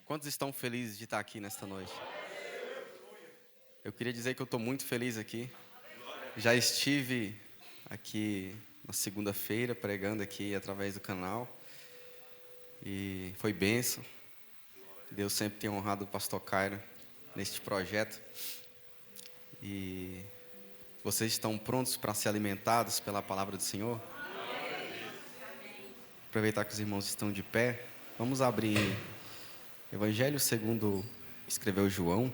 Quantos estão felizes de estar aqui nesta noite? Eu queria dizer que eu estou muito feliz aqui. Já estive aqui na segunda-feira pregando aqui através do canal e foi bênção. Deus sempre tem honrado o pastor Cairo neste projeto. E vocês estão prontos para ser alimentados pela palavra do Senhor? Aproveitar que os irmãos estão de pé, vamos abrir Evangelho segundo escreveu João,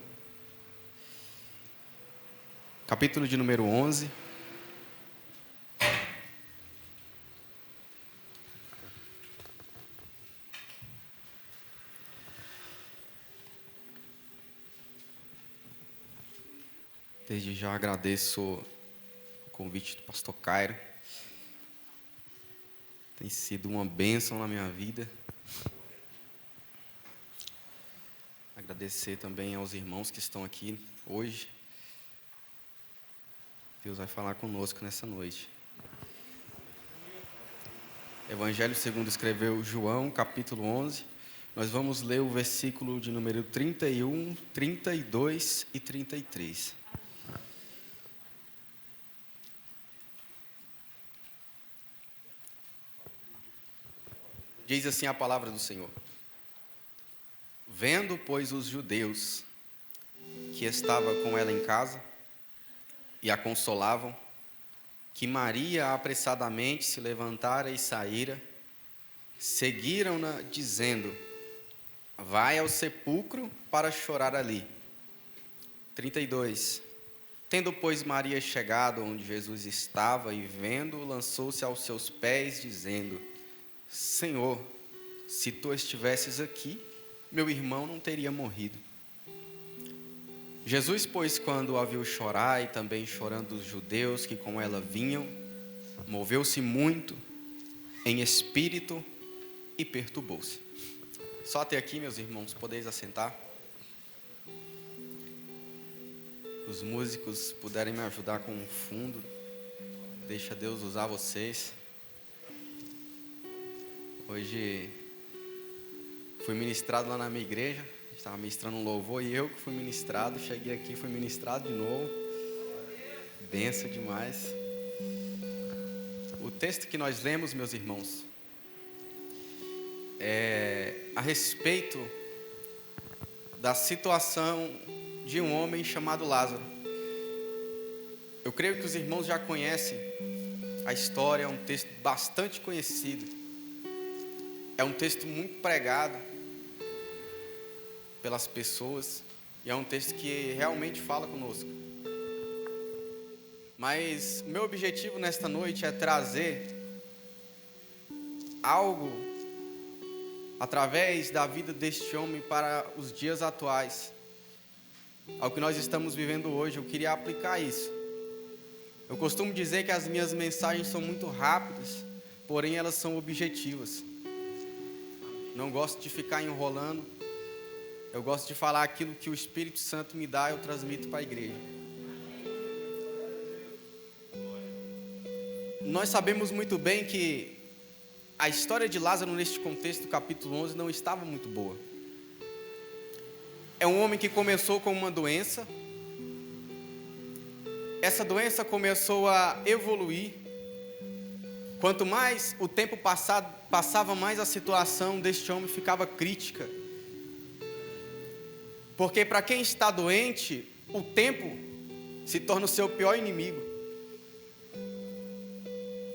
capítulo de número 11. Desde já agradeço o convite do pastor Cairo. Tem sido uma bênção na minha vida. Agradecer também aos irmãos que estão aqui hoje. Deus vai falar conosco nessa noite. Evangelho segundo escreveu João, capítulo 11. Nós vamos ler o versículo de número 31, 32 e 33. Diz assim a palavra do Senhor: Vendo, pois, os judeus que estava com ela em casa e a consolavam, que Maria apressadamente se levantara e saíra, seguiram-na dizendo: Vai ao sepulcro para chorar ali. 32. Tendo, pois, Maria chegado onde Jesus estava e vendo, lançou-se aos seus pés, dizendo: Senhor, se tu estivesses aqui, meu irmão não teria morrido. Jesus, pois, quando a viu chorar, e também chorando os judeus que com ela vinham, moveu-se muito em espírito e perturbou-se. Só até aqui, meus irmãos, podeis assentar. Os músicos puderem me ajudar com o fundo, deixa Deus usar vocês. Hoje fui ministrado lá na minha igreja, estava ministrando um louvor e eu que fui ministrado, cheguei aqui, fui ministrado de novo. Benção demais. O texto que nós lemos, meus irmãos, é a respeito da situação de um homem chamado Lázaro. Eu creio que os irmãos já conhecem a história, é um texto bastante conhecido. É um texto muito pregado pelas pessoas e é um texto que realmente fala conosco. Mas meu objetivo nesta noite é trazer algo através da vida deste homem para os dias atuais, ao que nós estamos vivendo hoje. Eu queria aplicar isso. Eu costumo dizer que as minhas mensagens são muito rápidas, porém elas são objetivas. Não gosto de ficar enrolando. Eu gosto de falar aquilo que o Espírito Santo me dá, eu transmito para a igreja. Nós sabemos muito bem que a história de Lázaro neste contexto do capítulo 11 não estava muito boa. É um homem que começou com uma doença. Essa doença começou a evoluir. Quanto mais o tempo passava, mais a situação deste homem ficava crítica. Porque para quem está doente, o tempo se torna o seu pior inimigo.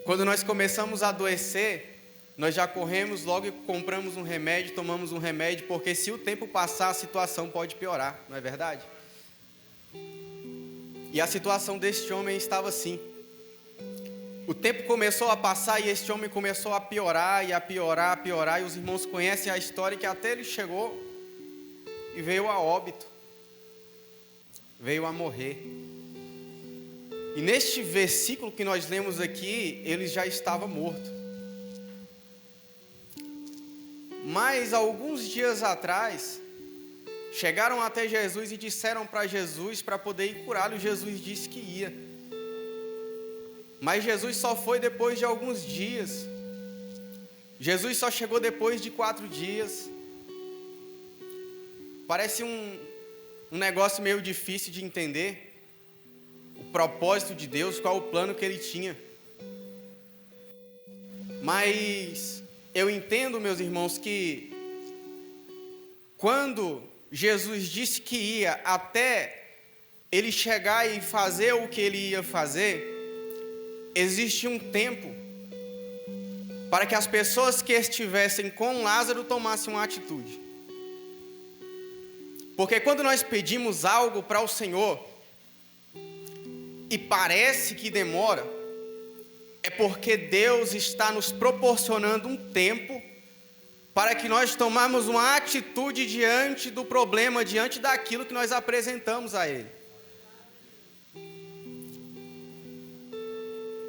Quando nós começamos a adoecer, nós já corremos logo e compramos um remédio, tomamos um remédio, porque se o tempo passar, a situação pode piorar, não é verdade? E a situação deste homem estava assim. O tempo começou a passar e este homem começou a piorar, e os irmãos conhecem a história que até ele chegou e veio a óbito, veio a morrer. E neste versículo que nós lemos aqui, ele já estava morto. Mas alguns dias atrás, chegaram até Jesus e disseram para Jesus para poder ir curá-lo. Jesus disse que ia. Mas Jesus só foi depois de alguns dias. Jesus só chegou depois de 4 dias. Parece um negócio meio difícil de entender o propósito de Deus, qual o plano que Ele tinha. Mas eu entendo, meus irmãos, que quando Jesus disse que ia até Ele chegar e fazer o que Ele ia fazer, existe um tempo para que as pessoas que estivessem com Lázaro tomassem uma atitude. Porque quando nós pedimos algo para o Senhor e parece que demora, é porque Deus está nos proporcionando um tempo para que nós tomamos uma atitude diante do problema, diante daquilo que nós apresentamos a Ele.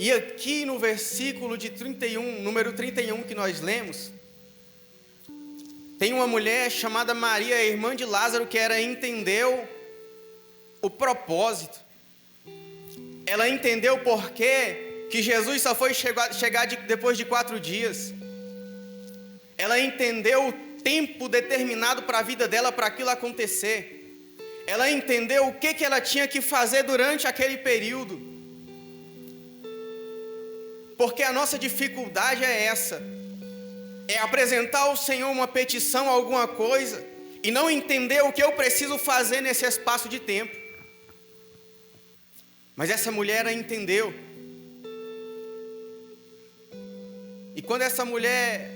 E aqui no versículo de 31, número 31 que nós lemos, tem uma mulher chamada Maria, irmã de Lázaro, que ela entendeu o propósito. Ela entendeu o porquê que Jesus só foi chegar depois de 4 dias. Ela entendeu o tempo determinado para a vida dela, para aquilo acontecer. Ela entendeu o que ela tinha que fazer durante aquele período. Porque a nossa dificuldade é essa. É apresentar ao Senhor uma petição, alguma coisa, e não entender o que eu preciso fazer nesse espaço de tempo. Mas essa mulher ela entendeu. E quando essa mulher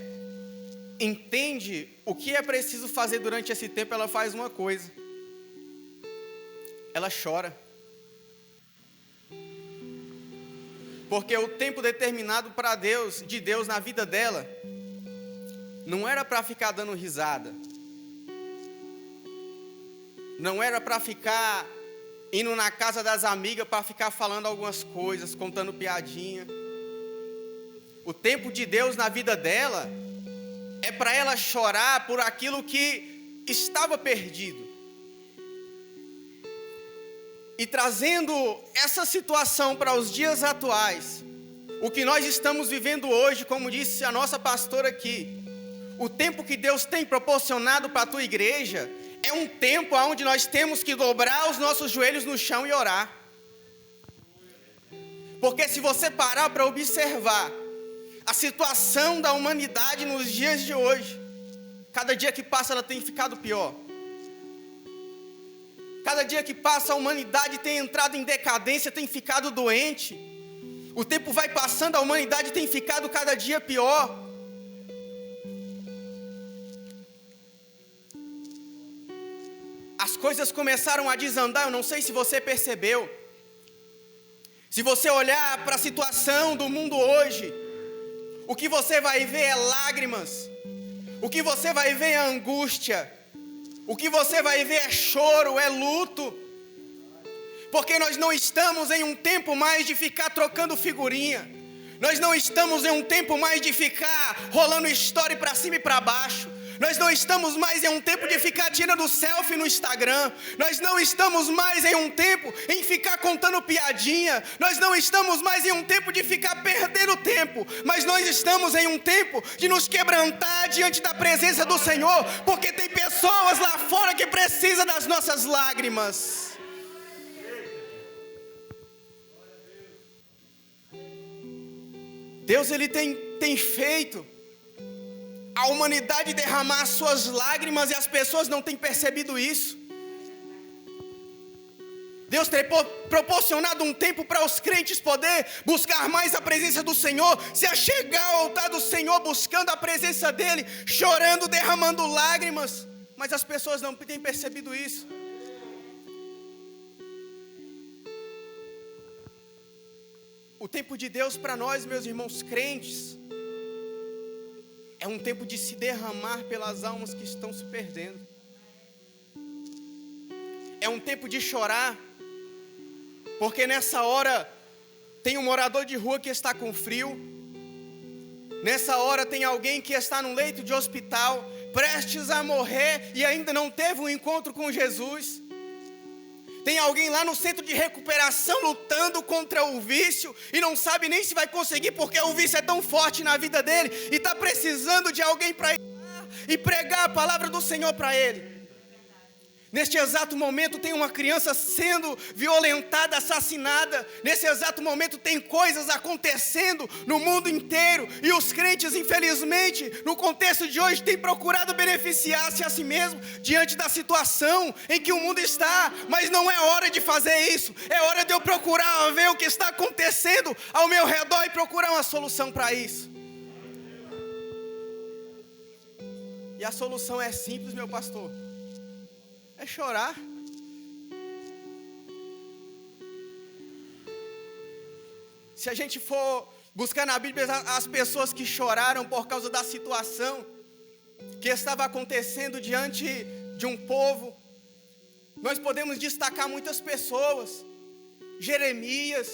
entende o que é preciso fazer durante esse tempo, ela faz uma coisa. Ela chora. Porque o tempo determinado para Deus, de Deus na vida dela, não era para ficar dando risada. Não era para ficar indo na casa das amigas para ficar falando algumas coisas, contando piadinha. O tempo de Deus na vida dela é para ela chorar por aquilo que estava perdido. E trazendo essa situação para os dias atuais, o que nós estamos vivendo hoje, como disse a nossa pastora aqui, o tempo que Deus tem proporcionado para a tua igreja é um tempo onde nós temos que dobrar os nossos joelhos no chão e orar. Porque se você parar para observar a situação da humanidade nos dias de hoje, cada dia que passa ela tem ficado pior. Cada dia que passa a humanidade tem entrado em decadência, tem ficado doente. O tempo vai passando, a humanidade tem ficado cada dia pior. As coisas começaram a desandar, eu não sei se você percebeu. Se você olhar para a situação do mundo hoje, o que você vai ver é lágrimas. O que você vai ver é angústia. O que você vai ver é choro, é luto. Porque nós não estamos em um tempo mais de ficar trocando figurinha. Nós não estamos em um tempo mais de ficar rolando story para cima e para baixo. Nós não estamos mais em um tempo de ficar tirando selfie no Instagram. Nós não estamos mais em um tempo em ficar contando piadinha. Nós não estamos mais em um tempo de ficar perdendo tempo. Mas nós estamos em um tempo de nos quebrantar diante da presença do Senhor. Porque tem pessoas lá fora que precisam das nossas lágrimas. Deus ele tem feito a humanidade derramar suas lágrimas e as pessoas não têm percebido isso. Deus tem proporcionado um tempo para os crentes poder buscar mais a presença do Senhor, se achegar ao altar do Senhor, buscando a presença dEle, chorando, derramando lágrimas, mas as pessoas não têm percebido isso. O tempo de Deus para nós, meus irmãos crentes, é um tempo de se derramar pelas almas que estão se perdendo. É um tempo de chorar, porque nessa hora tem um morador de rua que está com frio. Nessa hora tem alguém que está no leito de hospital, prestes a morrer e ainda não teve um encontro com Jesus. Tem alguém lá no centro de recuperação lutando contra o vício e não sabe nem se vai conseguir porque o vício é tão forte na vida dele e está precisando de alguém para ir lá e pregar a palavra do Senhor para ele. Neste exato momento tem uma criança sendo violentada, assassinada. Nesse exato momento tem coisas acontecendo no mundo inteiro. E os crentes, infelizmente, no contexto de hoje, têm procurado beneficiar-se a si mesmo diante da situação em que o mundo está. Mas não é hora de fazer isso. É hora de eu procurar ver o que está acontecendo ao meu redor e procurar uma solução para isso. E a solução é simples, meu pastor. É chorar. Se a gente for buscar na Bíblia as pessoas que choraram por causa da situação que estava acontecendo diante de um povo, nós podemos destacar muitas pessoas. Jeremias,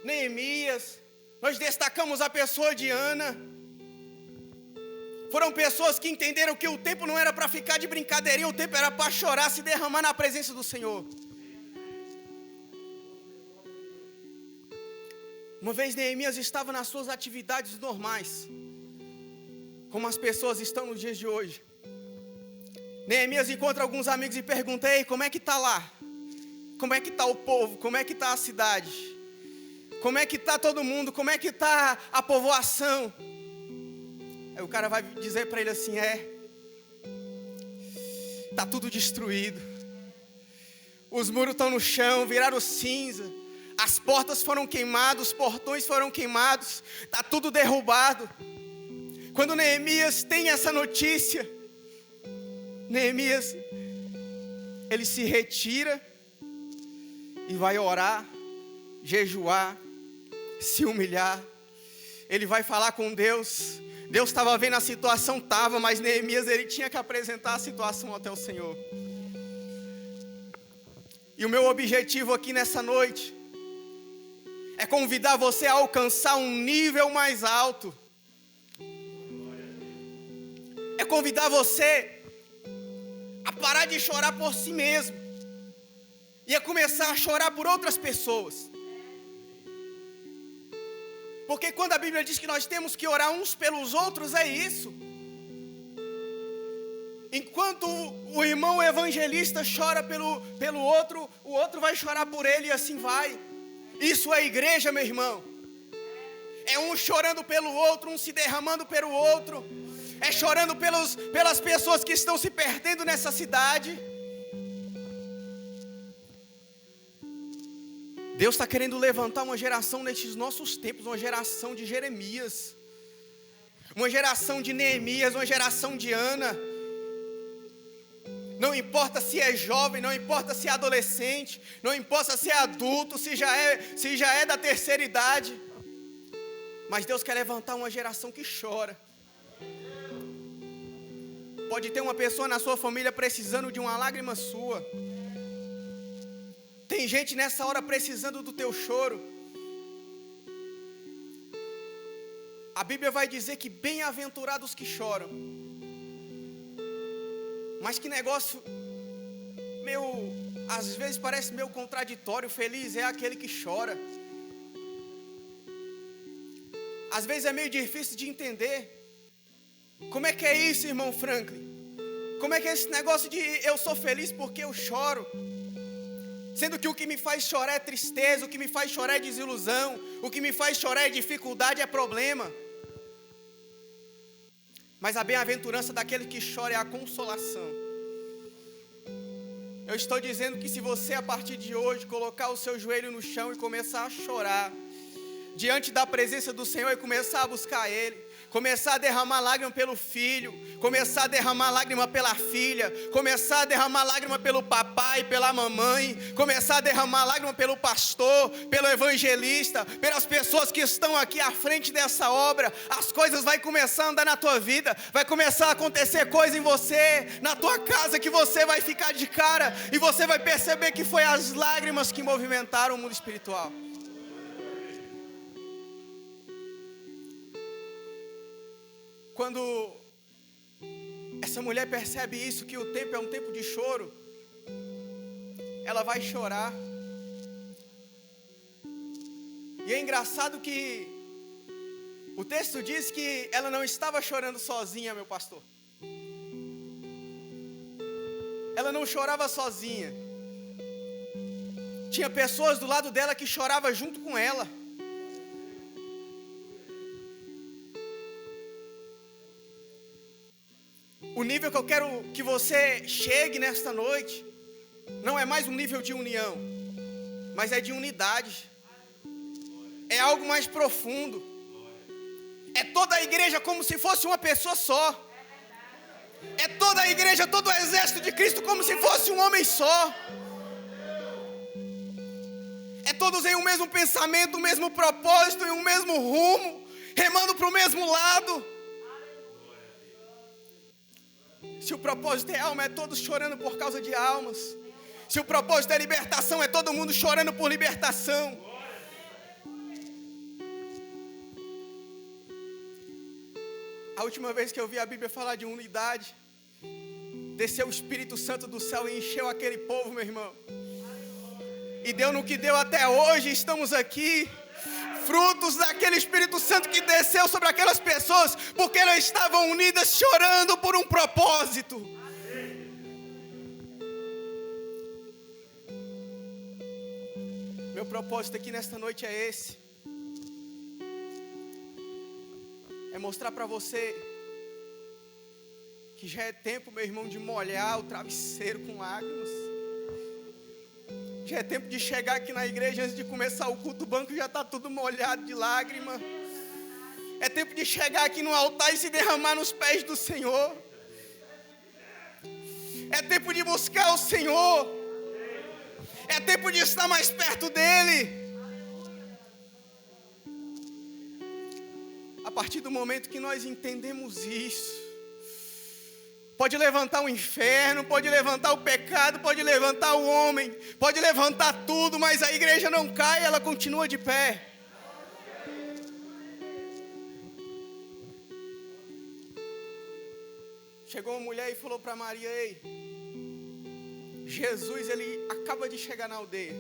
Neemias, nós destacamos a pessoa de Ana. Foram pessoas que entenderam que o tempo não era para ficar de brincadeirinha, o tempo era para chorar, se derramar na presença do Senhor. Uma vez Neemias estava nas suas atividades normais, como as pessoas estão nos dias de hoje. Neemias encontra alguns amigos e pergunta: ei, como é que está lá? Como é que está o povo? Como é que está a cidade? Como é que está todo mundo? Como é que está a povoação? Aí o cara vai dizer para ele assim: está tudo destruído. Os muros estão no chão, viraram cinza. As portas foram queimadas, os portões foram queimados. Está tudo derrubado. Quando Neemias tem essa notícia, Neemias, ele se retira e vai orar, jejuar, se humilhar. Ele vai falar com Deus. Deus estava vendo a situação, mas Neemias, ele tinha que apresentar a situação até o Senhor. E o meu objetivo aqui nessa noite é convidar você a alcançar um nível mais alto. É convidar você a parar de chorar por si mesmo e a começar a chorar por outras pessoas. Porque quando a Bíblia diz que nós temos que orar uns pelos outros, é isso. Enquanto o irmão evangelista chora pelo outro, o outro vai chorar por ele e assim vai. Isso é igreja, meu irmão. É um chorando pelo outro, um se derramando pelo outro. É chorando pelas pessoas que estão se perdendo nessa cidade. Deus está querendo levantar uma geração nesses nossos tempos, uma geração de Jeremias, uma geração de Neemias, uma geração de Ana. Não importa se é jovem, não importa se é adolescente, não importa se é adulto, se já é da terceira idade, mas Deus quer levantar uma geração que chora. Pode ter uma pessoa na sua família precisando de uma lágrima sua. Tem gente nessa hora precisando do teu choro. A Bíblia vai dizer que bem-aventurados que choram. Mas que negócio às vezes parece meio contraditório. Feliz é aquele que chora. Às vezes é meio difícil de entender. Como é que é isso, irmão Franklin? Como é que é esse negócio de eu sou feliz porque eu choro? Sendo que o que me faz chorar é tristeza, o que me faz chorar é desilusão, o que me faz chorar é dificuldade, é problema. Mas a bem-aventurança daquele que chora é a consolação. Eu estou dizendo que se você a partir de hoje colocar o seu joelho no chão e começar a chorar diante da presença do Senhor e começar a buscar Ele, começar a derramar lágrima pelo filho, começar a derramar lágrima pela filha, começar a derramar lágrima pelo papai, pela mamãe, começar a derramar lágrima pelo pastor, pelo evangelista, pelas pessoas que estão aqui à frente dessa obra, as coisas vão começar a andar na tua vida, vai começar a acontecer coisa em você, na tua casa, que você vai ficar de cara e você vai perceber que foi as lágrimas que movimentaram o mundo espiritual. Quando essa mulher percebe isso, que o tempo é um tempo de choro, ela vai chorar. E é engraçado que o texto diz que ela não estava chorando sozinha, meu pastor. ela não chorava sozinha. Tinha pessoas do lado dela que choravam junto com ela. O nível que eu quero que você chegue nesta noite não é mais um nível de união, mas é de unidade. É algo mais profundo. É toda a igreja como se fosse uma pessoa só. É toda a igreja, todo o exército de Cristo como se fosse um homem só. É todos em um mesmo pensamento, um mesmo propósito, em um mesmo rumo, remando para o mesmo lado. Se o propósito é alma, é todos chorando por causa de almas. Se o propósito é libertação, é todo mundo chorando por libertação. A última vez que eu vi a Bíblia falar de unidade, desceu o Espírito Santo do céu e encheu aquele povo, meu irmão. E deu no que deu até hoje, estamos aqui, frutos daquele Espírito Santo que desceu sobre aquelas pessoas, porque elas estavam unidas chorando por um propósito. Meu propósito aqui nesta noite é esse. É mostrar para você que já é tempo, meu irmão, de molhar o travesseiro com lágrimas. Já é tempo de chegar aqui na igreja antes de começar o culto, o banco já está tudo molhado de lágrima. É tempo de chegar aqui no altar e se derramar nos pés do Senhor. É tempo de buscar o Senhor. É tempo de estar mais perto dEle. A partir do momento que nós entendemos isso, pode levantar o inferno, pode levantar o pecado, pode levantar o homem, pode levantar tudo, mas a igreja não cai, ela continua de pé. Chegou uma mulher e falou para Maria: ei, Jesus, ele acaba de chegar na aldeia.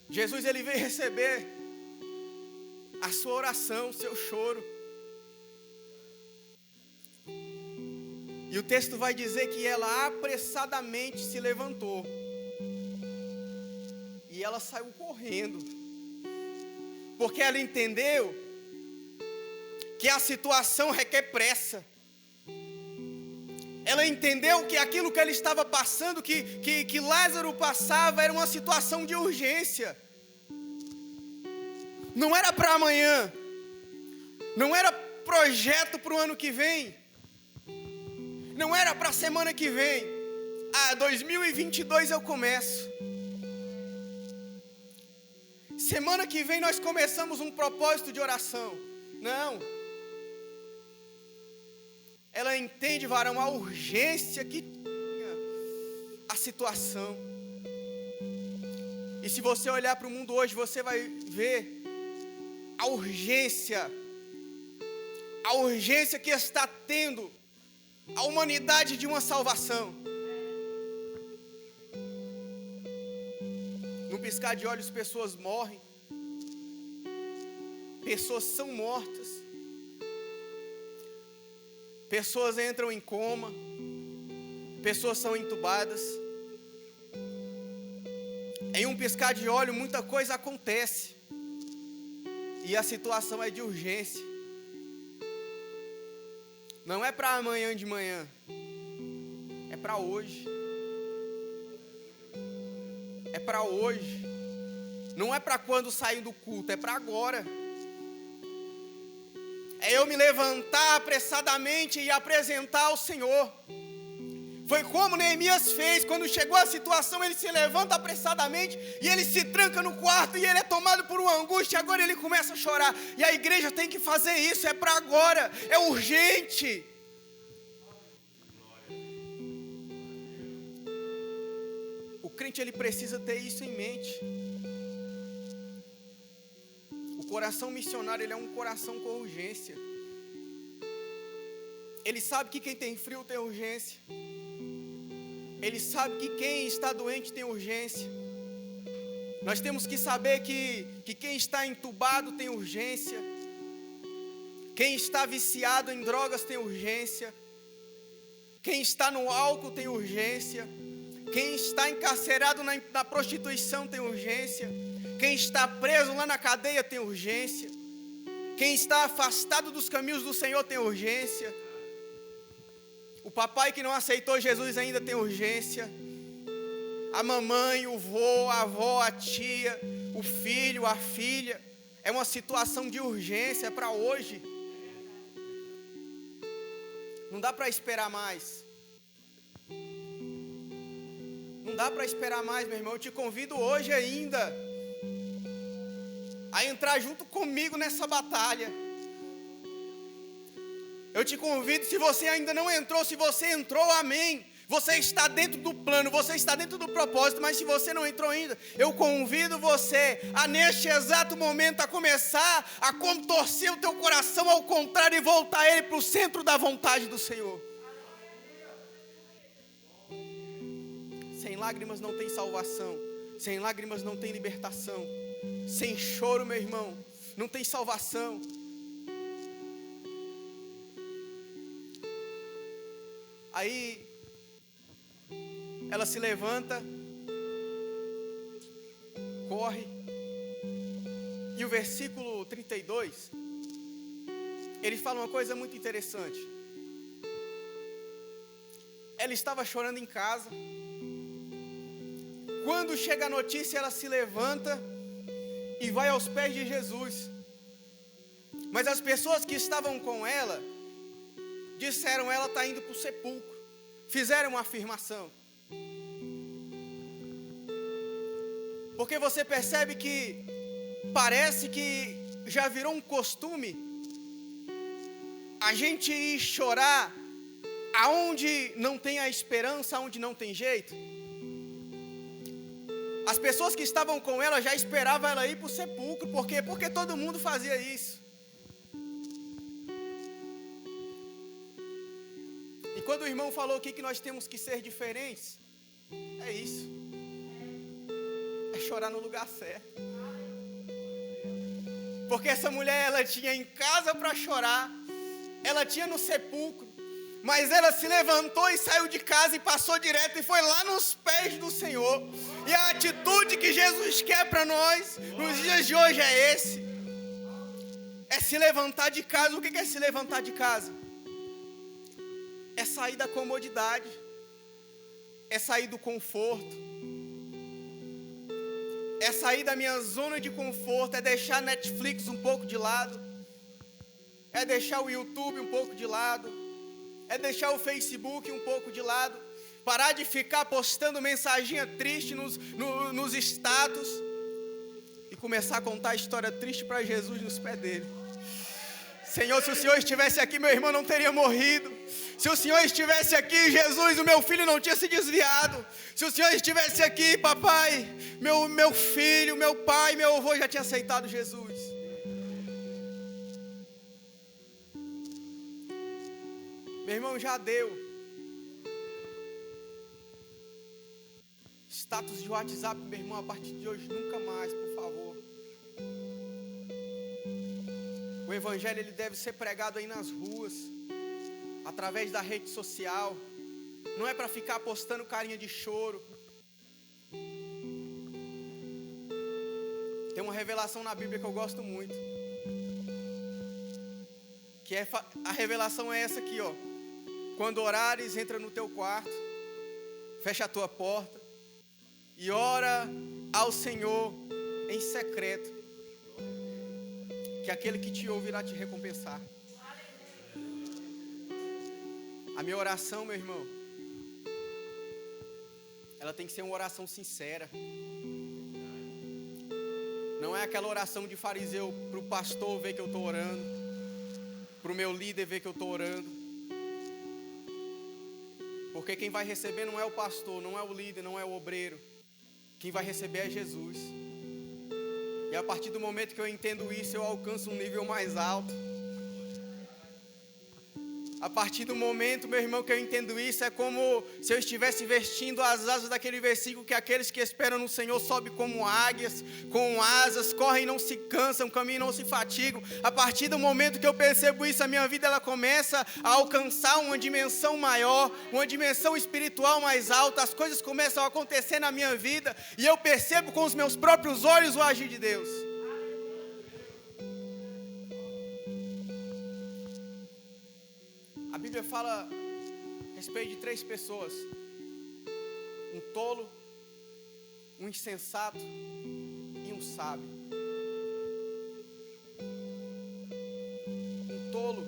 Jesus, ele veio receber a sua oração, o seu choro. E o texto vai dizer que ela apressadamente se levantou. E ela saiu correndo. Porque ela entendeu que a situação requer pressa. Ela entendeu que aquilo que ela estava passando, que Lázaro passava, era uma situação de urgência. Não era para amanhã. Não era projeto para o ano que vem. Não era para a semana que vem. 2022 eu começo. Semana que vem nós começamos um propósito de oração. Não. Ela entende, varão, a urgência que tinha a situação. E se você olhar para o mundo hoje, você vai ver a urgência que está tendo a humanidade de uma salvação. Num piscar de olhos, pessoas morrem, pessoas são mortas, pessoas entram em coma, pessoas são entubadas. Em um piscar de olho, muita coisa acontece, e a situação é de urgência. Não é para amanhã de manhã, é para hoje. É para hoje. Não é para quando sair do culto, é para agora. É eu me levantar apressadamente e apresentar ao Senhor. Foi como Neemias fez. Quando chegou a situação, ele se levanta apressadamente e ele se tranca no quarto e ele é tomado por uma angústia. Agora ele começa a chorar. E a igreja tem que fazer isso. É para agora, é urgente. O crente, ele precisa ter isso em mente. O coração missionário, ele é um coração com urgência. Ele sabe que quem tem frio tem urgência. Ele sabe que quem está doente tem urgência. Nós temos que saber que quem está entubado tem urgência. Quem está viciado em drogas tem urgência. Quem está no álcool tem urgência. Quem está encarcerado na prostituição tem urgência. Quem está preso lá na cadeia tem urgência. Quem está afastado dos caminhos do Senhor tem urgência. O papai que não aceitou Jesus ainda tem urgência. A mamãe, o vô, a avó, a tia, o filho, a filha. É uma situação de urgência para hoje. Não dá para esperar mais. Não dá para esperar mais, meu irmão. Eu te convido hoje ainda a entrar junto comigo nessa batalha. Eu te convido, se você ainda não entrou, se você entrou, amém. Você está dentro do plano, você está dentro do propósito, mas se você não entrou ainda, eu convido você a neste exato momento a começar a contorcer o teu coração ao contrário e voltar ele para o centro da vontade do Senhor. Sem lágrimas não tem salvação, sem lágrimas não tem libertação, sem choro, meu irmão, não tem salvação. Aí ela se levanta, corre, e o versículo 32, ele fala uma coisa muito interessante. Ela estava chorando em casa. Quando chega a notícia, ela se levanta e vai aos pés de Jesus. Mas as pessoas que estavam com ela disseram: ela está indo para o sepulcro. Fizeram uma afirmação. Porque você percebe que parece que já virou um costume a gente ir chorar aonde não tem a esperança, aonde não tem jeito. As pessoas que estavam com ela já esperavam ela ir para o sepulcro. Por quê? Porque todo mundo fazia isso. E quando o irmão falou aqui que nós temos que ser diferentes, é isso. É chorar no lugar certo. Porque essa mulher, ela tinha em casa para chorar, ela tinha no sepulcro, mas ela se levantou e saiu de casa e passou direto e foi lá nos pés do Senhor. E a atitude que Jesus quer para nós nos dias de hoje é esse. É se levantar de casa. O que é se levantar de casa? É sair da comodidade, é sair do conforto, é sair da minha zona de conforto, é deixar a Netflix um pouco de lado, é deixar o YouTube um pouco de lado, é deixar o Facebook um pouco de lado, parar de ficar postando mensaginha triste nos status e começar a contar a história triste para Jesus nos pés dele. Senhor, se o Senhor estivesse aqui, meu irmão não teria morrido. Se o Senhor estivesse aqui, Jesus, o meu filho não tinha se desviado. Se o Senhor estivesse aqui, papai, meu filho, meu pai, meu avô já tinha aceitado Jesus. Meu irmão, já deu. Status de WhatsApp, meu irmão, a partir de hoje nunca mais, por favor. O evangelho, ele deve ser pregado aí nas ruas, através da rede social. Não é para ficar postando carinha de choro. Tem uma revelação na Bíblia que eu gosto muito, que é a revelação é essa aqui, ó. Quando orares, entra no teu quarto, fecha a tua porta e ora ao Senhor em secreto, que aquele que te ouve irá te recompensar. A minha oração, meu irmão, ela tem que ser uma oração sincera. Não é aquela oração de fariseu para o pastor ver que eu estou orando, para o meu líder ver que eu estou orando. Porque quem vai receber não é o pastor, não é o líder, não é o obreiro. Quem vai receber é Jesus. E a partir do momento que eu entendo isso, eu alcanço um nível mais alto. A partir do momento, meu irmão, que eu entendo isso, é como se eu estivesse vestindo as asas daquele versículo que aqueles que esperam no Senhor sobem como águias, com asas, correm e não se cansam, caminham e não se fatigam. A partir do momento que eu percebo isso, a minha vida ela começa a alcançar uma dimensão maior, uma dimensão espiritual mais alta. As coisas começam a acontecer na minha vida e eu percebo com os meus próprios olhos o agir de Deus. A Bíblia fala a respeito de 3 pessoas: um tolo, um insensato e um sábio. Um tolo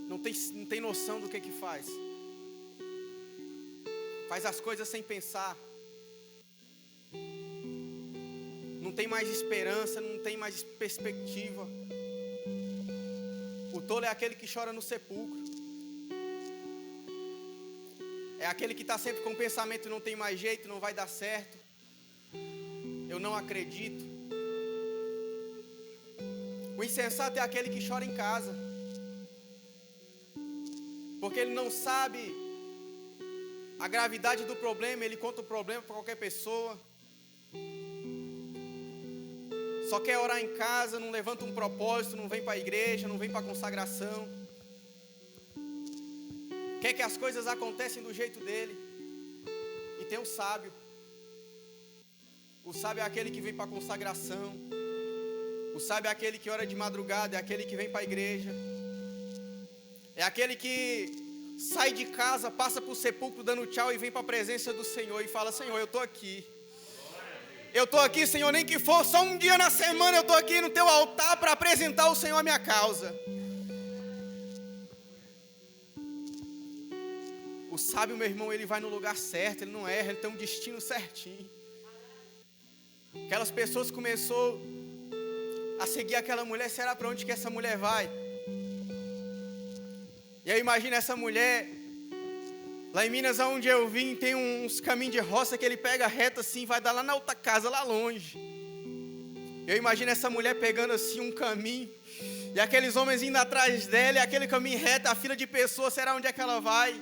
não tem noção do que faz. Faz as coisas sem pensar. Não tem mais esperança, não tem mais perspectiva. O tolo é aquele que chora no sepulcro. É aquele que está sempre com o pensamento: não tem mais jeito, não vai dar certo, eu não acredito. O insensato é aquele que chora em casa, porque ele não sabe a gravidade do problema, ele conta o problema para qualquer pessoa. Só quer orar em casa, não levanta um propósito, não vem para a igreja, não vem para a consagração. Quer que as coisas acontecem do jeito dele. E tem o sábio. O sábio é aquele que vem para a consagração. O sábio é aquele que ora de madrugada, é aquele que vem para a igreja. É aquele que sai de casa, passa para o sepulcro dando tchau e vem para a presença do Senhor e fala: Senhor, eu estou aqui. Eu estou aqui, Senhor, nem que for só um dia na semana, eu estou aqui no teu altar para apresentar ao Senhor a minha causa. O sábio, meu irmão, ele vai no lugar certo, ele não erra, ele tem um destino certinho. Aquelas pessoas começaram a seguir aquela mulher: será para onde que essa mulher vai? E aí imagina essa mulher, lá em Minas, onde eu vim, tem uns caminhos de roça que ele pega reto assim, vai dar lá na outra casa, lá longe. Eu imagino essa mulher pegando assim um caminho, e aqueles homens indo atrás dela, e aquele caminho reto, a fila de pessoas, será onde é que ela vai?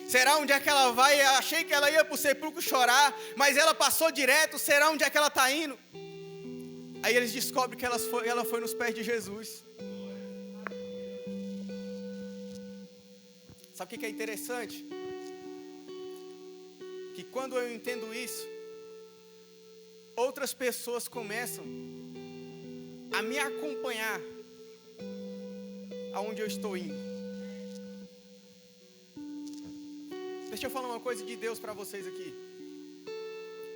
Será onde é que ela vai? Eu achei que ela ia para o sepulcro chorar, mas ela passou direto, será onde é que ela está indo? Aí eles descobrem que ela foi nos pés de Jesus. Sabe o que é interessante? Que quando eu entendo isso, outras pessoas começam a me acompanhar aonde eu estou indo. Deixa eu falar uma coisa de Deus para vocês aqui.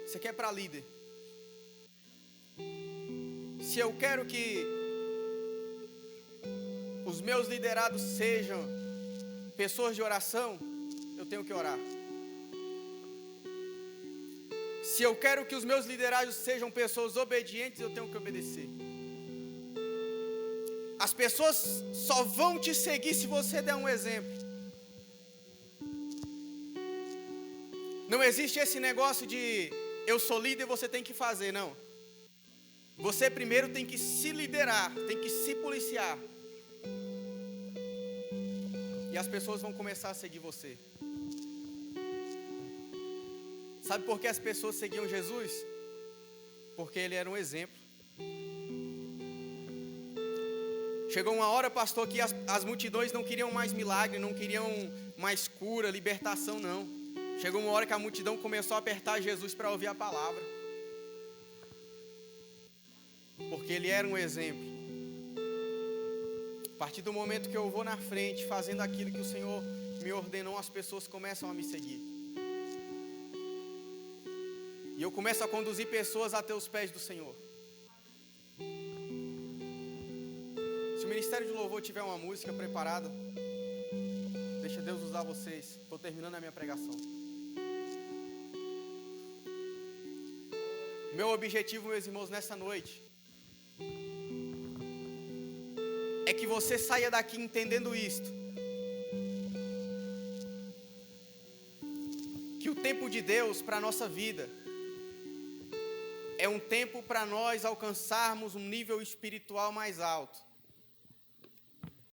Isso aqui é para líder. Se eu quero que os meus liderados sejam pessoas de oração, eu tenho que orar. Se eu quero que os meus liderados sejam pessoas obedientes, eu tenho que obedecer. As pessoas só vão te seguir se você der um exemplo. Não existe esse negócio de eu sou líder e você tem que fazer, não. Você primeiro tem que se liderar, tem que se policiar. E as pessoas vão começar a seguir você. Sabe por que as pessoas seguiam Jesus? Porque ele era um exemplo. Chegou uma hora, pastor, que as multidões não queriam mais milagre, não queriam mais cura, libertação, não. Chegou uma hora que a multidão começou a apertar Jesus para ouvir a palavra. Porque ele era um exemplo. A partir do momento que eu vou na frente, fazendo aquilo que o Senhor me ordenou, as pessoas começam a me seguir. E eu começo a conduzir pessoas até os pés do Senhor. Se o Ministério de Louvor tiver uma música preparada, deixa Deus usar vocês. Estou terminando a minha pregação. Meu objetivo, meus irmãos, nessa noite é que você saia daqui entendendo isto. Que o tempo de Deus para a nossa vida é um tempo para nós alcançarmos um nível espiritual mais alto.